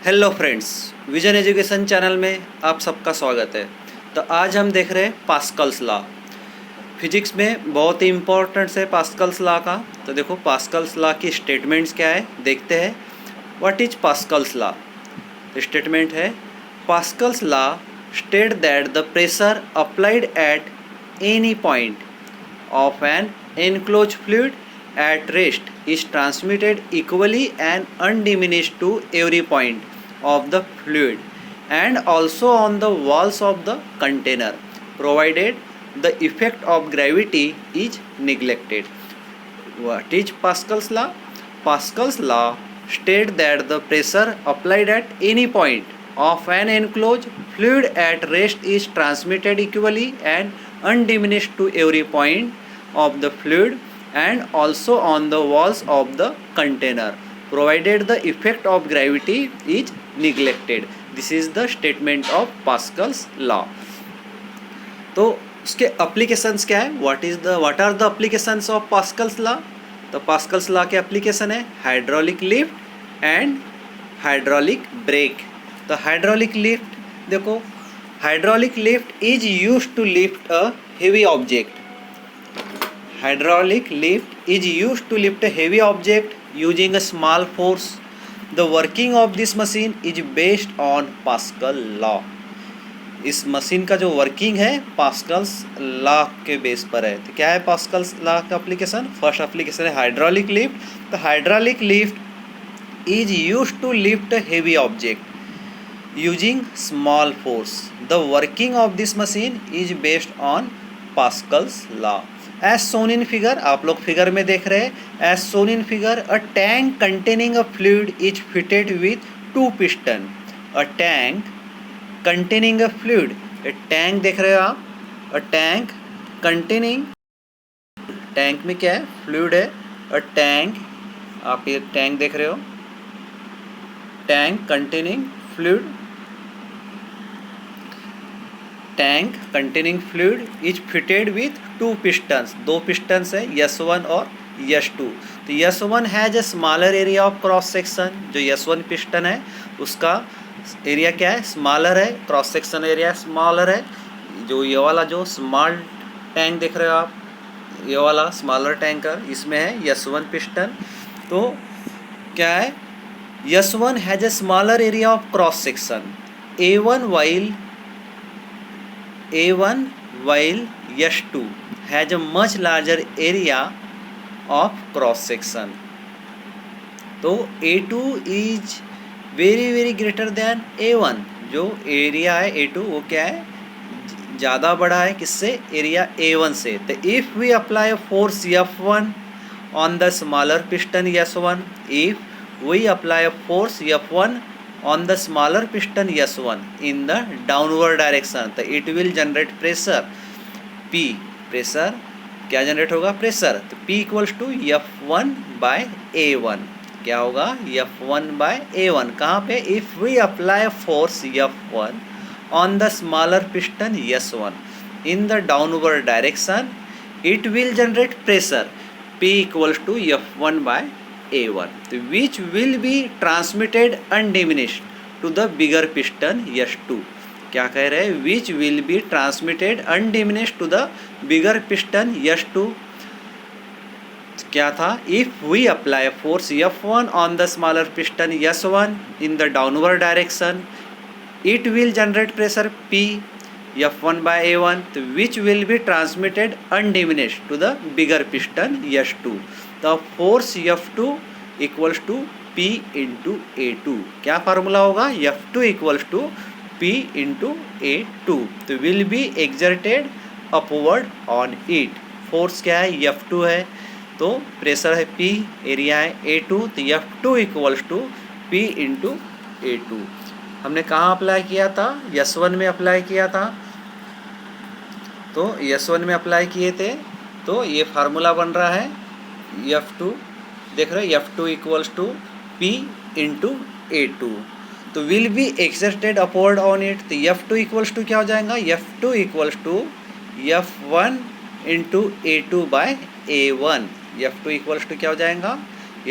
Hello friends, vision education channel में आप सबका स्वागत है। तो आज हम देख रहे हैं पास्कल्स लॉ। फिजिक्स में बहुत ही इम्पोर्टेंट है पास्कल्स लॉ का। तो देखो पास्कल्स लॉ की स्टेटमेंट्स क्या है, देखते हैं। What is Pascal's law? Statement है, Pascal's law state that the pressure applied at any point of an enclosed fluid at rest is transmitted equally and undiminished to every point of the fluid and also on the walls of the container, provided the effect of gravity is neglected. What is Pascal's law? Pascal's law states that the pressure applied at any point of an enclosed fluid at rest is transmitted equally and undiminished to every point of the fluid and also on the walls of the container, provided the effect of gravity is neglected. This is the statement of Pascal's law. तो उसके applications क्या है? What are the applications of Pascal's law? तो Pascal's law के application है hydraulic lift and hydraulic brake. तो hydraulic lift देखो, hydraulic lift is used to lift a heavy object. Hydraulic lift is used to lift a heavy object using a small force. The working of this machine is based on Pascal law. इस machine का जो working है Pascal's law के base पर है। तो क्या है पास्कल्स लॉ का एप्लीकेशन? फर्स्ट एप्लीकेशन है हाइड्रोलिक लिफ्ट। तो hydraulic lift is used to lift a heavy object using small force. The working of this machine is based on Pascal's law. As shown in figure, आप लोग figure में देख रहे हैं। As shown in figure, a tank containing a fluid is fitted with 2 piston. A tank containing a fluid, tank देख रहे हो आप, अ टैंक कंटेनिंग, टैंक में क्या है? फ्लूइड है। अ टैंक, आप ये टैंक देख रहे हो, tank containing fluid, tank containing fluid is fitted with 2 pistons. 2 pistons है, S1 और S2। तो S1 has a smaller area of cross section. जो S1 पिस्टन है उसका एरिया क्या है? स्मॉलर है, क्रॉस सेक्शन एरिया स्मॉलर है। जो ये वाला जो स्मॉल टैंक देख रहे हो आप, ये वाला स्मॉलर टैंकर, इसमें है S1 पिस्टन। तो क्या है? S1 has a smaller area of cross section A1 while S2 has a much larger area of cross section. तो A2 is very greater than A1। जो एरिया है A2 वो क्या है? ज़्यादा बड़ा है किससे? एरिया A1 से। तो if we apply force F1 on the smaller piston S1, if we apply a force F1 on the smaller piston S1 in the downward direction, तो it will generate pressure P। Pressure क्या generate होगा? Pressure. तो P equals to F1 by A1। क्या होगा? F1 by A1। कहाँ पे? If we apply force F1 on the smaller piston S1 in the downward direction, it will generate pressure P equals to F1 by A1, which will be transmitted undiminished to the bigger piston S2। क्या कह रहे हैं? Which will be transmitted undiminished to the bigger piston S2। क्या था? If we apply force F1 on the smaller piston S1 in the downward direction, it will generate pressure P F1 by A1, which will be transmitted undiminished to the bigger piston S2। The force F2 equals to P into A2। क्या formula होगा? F2 equals to P into A2। तो will be exerted upward on it। Force क्या है? F2 है। तो pressure है P, area है A2। तो F2 equals to P into A2। हमने कहाँ अप्लाई किया था? S1 में अप्लाई किया था। तो S1 में अप्लाई किए थे तो ये फार्मूला बन रहा है F2, देख रहे हो, F2 equals to P into A2। तो will be exerted upward on it. तो F2 इक्वल्स टू क्या हो जाएगा? F2 equals to F1 into A2 by A1। F2 equals to क्या हो जाएगा?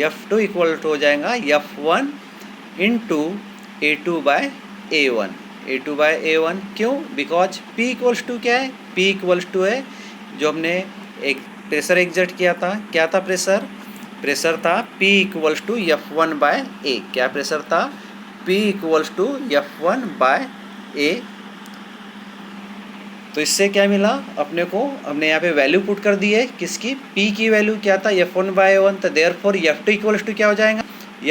F2 इक्वल टू हो जाएगा F1 इंटू A2/A1, A2/A1 क्यों? बिकॉज P इक्वल्स टू क्या है? P इक्वल्स टू है जो हमने एक प्रेशर एग्जर्ट किया था, क्या था प्रेशर? प्रेशर था P इक्वल्स टू F1/A। क्या प्रेशर था? P equals to F1/A। तो इससे क्या मिला अपने को? हमने यहाँ पे वैल्यू पुट कर दी है किसकी? P की वैल्यू क्या था? F1/A1। तो देयरफॉर F2 इक्वल्स टू क्या हो जाएगा?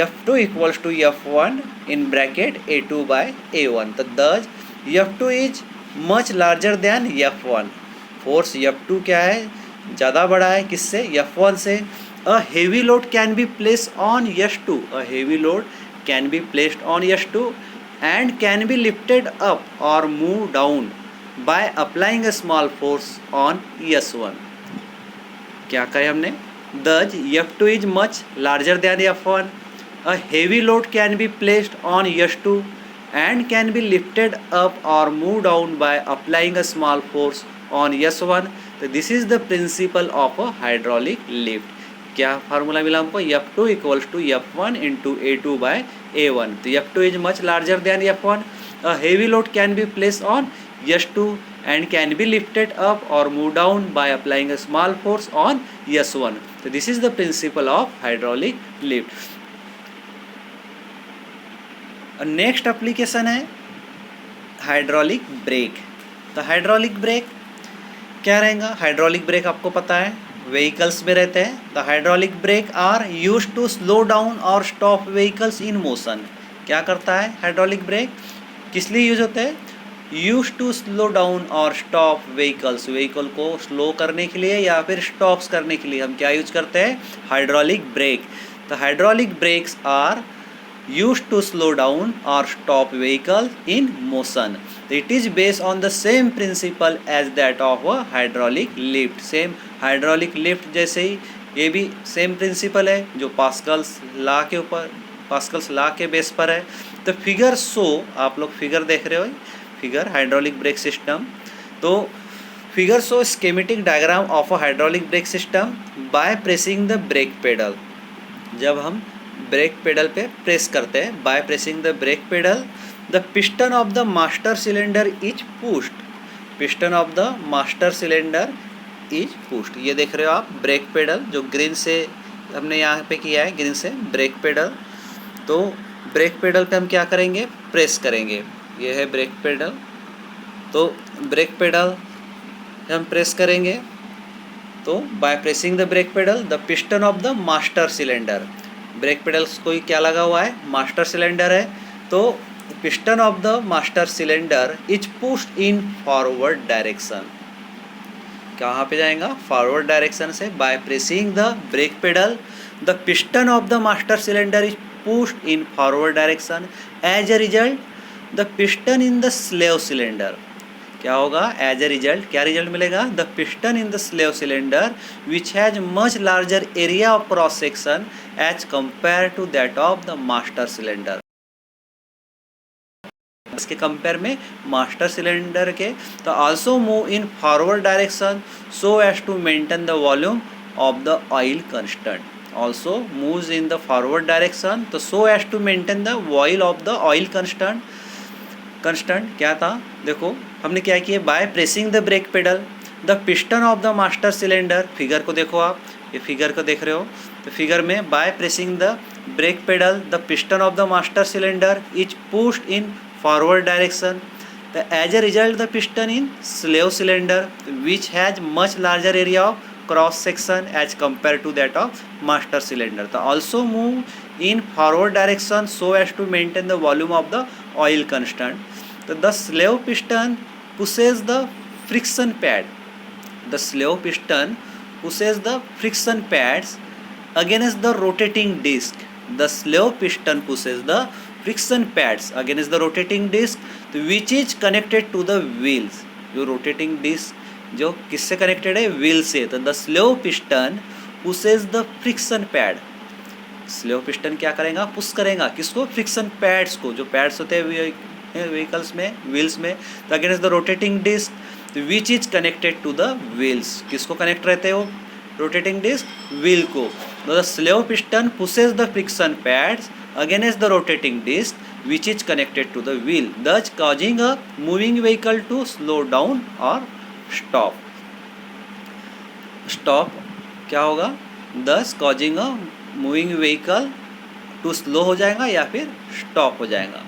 F2 equals to F1 in bracket A2/A1। तो दस F2 is much larger than F1। Force F2 क्या है? ज़्यादा बड़ा है किससे? F1 से। A heavy load can be place on S2। A heavy load can be placed on S2 and can be lifted up और move down by applying a small force on S1। क्या कहे हमने? Thus F2 is much larger than F1. A heavy load can be placed on S2 and can be lifted up or moved down by applying a small force on S1. तो this is the principle of a hydraulic lift। क्या formula मिला हमको? F2 equals to F1 into A2/A1। तो F2 is much larger than F1. A heavy load can be placed on S2 and can be lifted up or moved down by applying a small force on S1। So this is the principle of hydraulic lift। Next application है hydraulic brake. तो hydraulic break क्या रहेगा? Hydraulic brake आपको पता है vehicles में रहते हैं। तो hydraulic brake are used to slow down और स्टॉप व्हीकल्स इन मोशन। क्या करता है हाइड्रोलिक ब्रेक? किस लिए यूज होते हैं? यूज टू स्लो डाउन और स्टॉप व्हीकल्स। व्हीकल को स्लो करने के लिए या फिर स्टॉप्स करने के लिए हम क्या यूज करते हैं? Hydraulic brake. तो hydraulic brakes are use to slow down और stop vehicle in motion. It is based on the same principle as that of a hydraulic lift. Same hydraulic lift जैसे ही ये भी सेम प्रिंसिपल है जो Pascal's law के ऊपर, Pascal's law के बेस पर है। तो फिगर शो, आप लोग फिगर देख रहे हो, फिगर हाइड्रोलिक ब्रेक सिस्टम। तो figure show schematic diagram of a hydraulic brake system by pressing the brake pedal. जब हम ब्रेक पेडल पे प्रेस करते हैं, bye pressing the brake pedal the piston of the master cylinder is pushed. Piston of the master cylinder is pushed. ये देख रहे हो आप ब्रेक पेडल जो ग्रीन से हमने यहाँ पे किया है, ग्रीन से ब्रेक पेडल। तो ब्रेक पेडल पे हम क्या करेंगे? प्रेस करेंगे। ये है ब्रेक पेडल। तो ब्रेक पेडल हम प्रेस करेंगे। तो by pressing the brake pedal the piston of the master cylinder. Brake pedals कोई क्या लगा हुआ है? मास्टर सिलेंडर है। तो piston of the master cylinder is pushed in forward direction. कहाँ पे जाएगा? फॉरवर्ड डायरेक्शन से। By pressing the brake pedal the piston of the master cylinder is pushed in forward direction. As a result the piston in the slave cylinder. क्या होगा? As a result क्या result मिलेगा? The piston in the slave cylinder which has much larger area of cross section as compare to that of the master cylinder. इसके compare में master cylinder के। तो also move in forward direction so as to maintain the volume of the oil constant. Also moves in the forward direction तो so as to maintain the volume of the oil constant. Constant क्या था? देखो हमने क्या किया? By pressing the brake pedal the piston of the master cylinder. Figure को देखो आप, ये फिगर को देख रहे हो। तो फिगर में by pressing the brake pedal the piston of the master cylinder is pushed in forward direction. The as a result the piston in slave cylinder which has much larger area of cross section as compare to that of master cylinder. तो also move in forward direction so as to maintain the volume of the oil constant. तो the slave piston pushes the friction pad. The slave piston pushes the friction pads against the rotating disc. The slave piston pushes the friction pads against the rotating disc which is connected to the wheels. जो rotating disc जो किससे connected है? Wheel से। तो the slave piston pushes the friction pad। Slave piston क्या करेगा? Push करेगा किसको? फ्रिक्शन पैड्स को। जो पैड्स होते हैं व्हीकल्स में, व्हील्स में। तो against the rotating disc which is connected to the wheels. किसको कनेक्ट रहते हो? रोटेटिंग डिस्क व्हील को। The slave piston pushes the friction pads against the rotating disc which is connected to the wheel, thus causing a moving vehicle to slow down or stop. Stop क्या होगा? thus causing a moving vehicle to slow हो जाएगा या फिर stop हो जाएगा.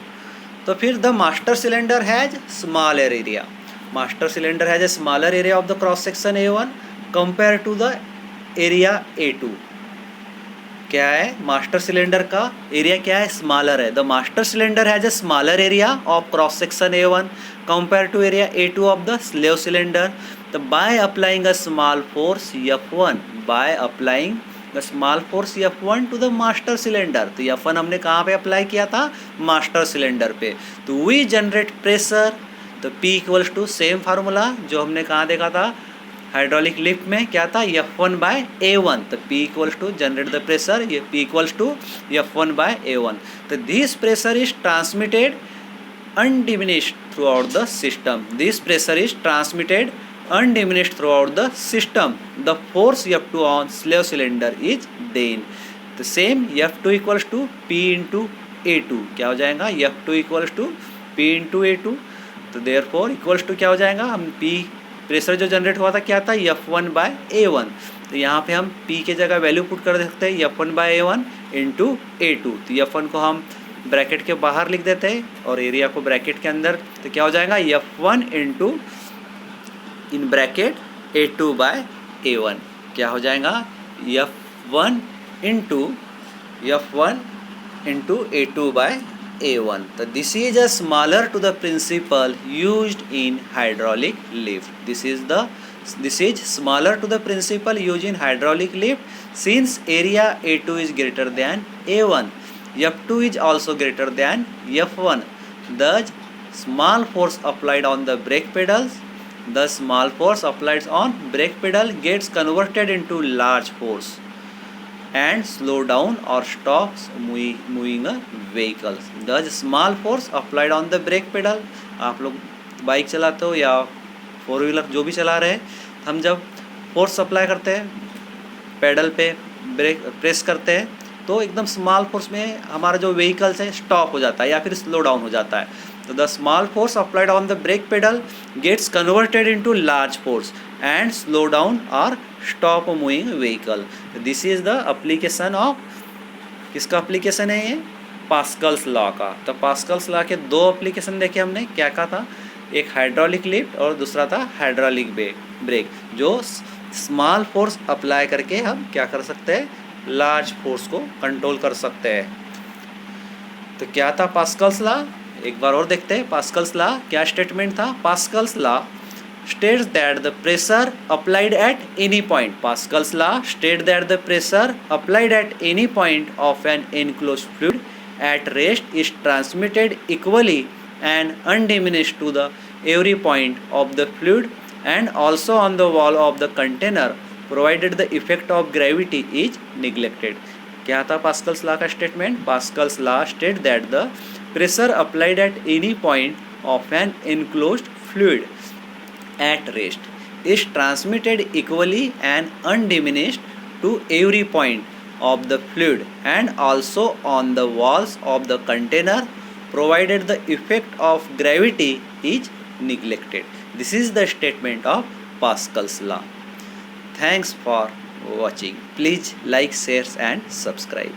तो फिर the master cylinder has smaller area. Master cylinder has a smaller area of the cross section A1 compare to the area A2. क्या है? मास्टर सिलेंडर का एरिया क्या है? स्मॉलर है. The master cylinder has a smaller area of cross section A1 compare to area A2 of the slave cylinder. तो by applying a small force F1, by applying the small force F1 to the master cylinder. तो F1 हमने कहाँ पे apply किया था? Master cylinder पे. तो we generate pressure. तो P equals to same formula जो हमने कहाँ देखा था हाइड्रोलिक लिफ्ट में, क्या था? F1 by A1. तो P equals to generate the pressure, ये P equals to F1 by A1. तो this pressure is transmitted undiminished throughout the system. This pressure is transmitted undiminished throughout the system. The force F2 on slave cylinder is then the same. F2 equals to P into A2. क्या हो जाएगा? F2 equals to P into A2. तो therefore equals to क्या हो जाएगा? हम P pressure जो generate हुआ था क्या था? F1 by A1. तो यहाँ पे हम P के जगह वैल्यू पुट कर सकते हैं F1 by A1 into A2. तो F1 को हम ब्रैकेट के बाहर लिख देते हैं और एरिया को ब्रैकेट के अंदर. तो क्या हो जाएगा? F1 into in bracket A2 by A1. क्या हो जाएगा? F1 into A2 by A1. तो this is a similar to the principle used in hydraulic lift. This is similar to the principle used in hydraulic lift since area A2 is greater than A1. F2 is also greater than F1. The small force applied on the brake pedals, the small force applied on brake pedal gets converted into large force and slow down or stops moving a vehicle. The small force applied on the brake pedal, आप लोग bike चलाते हो या four wheeler जो भी चला रहे हैं, हम जब फोर्स अप्लाई करते हैं पेडल पे, ब्रेक प्रेस करते हैं तो एकदम स्मॉल फोर्स में हमारा जो व्हीकल्स है स्टॉप हो जाता है या फिर स्लो डाउन हो जाता है. तो the small force applied on the brake pedal gets converted into large force and slow down और stop moving vehicle. This is the application of, किसका एप्लीकेशन है ये? पास्कल्स लॉ का. तो पास्कल्स लॉ के दो एप्लीकेशन देखे हमने. क्या कहा था? एक हाइड्रोलिक लिफ्ट और दूसरा था हाइड्रोलिक ब्रेक, जो स्मॉल फोर्स अप्लाई करके हम क्या कर सकते हैं? लार्ज फोर्स को कंट्रोल कर सकते हैं. तो क्या था पास्कल्स लॉ? एक बार और देखते हैं. पास्कल्स लॉ क्या स्टेटमेंट था? Pascal's law states that the pressure applied at any point. Pascal's law states that the pressure applied at any point of an enclosed fluid at rest is transmitted equally and undiminished to the every point of the fluid and also on the wall of the container, provided the effect of gravity is neglected. क्या था Pascal's law का statement? Pascal's law states that the pressure applied at any point of an enclosed fluid at rest is transmitted equally and undiminished to every point of the fluid and also on the walls of the container, provided the effect of gravity is neglected. This is the statement of Pascal's law. Thanks for watching. Please like, share and subscribe.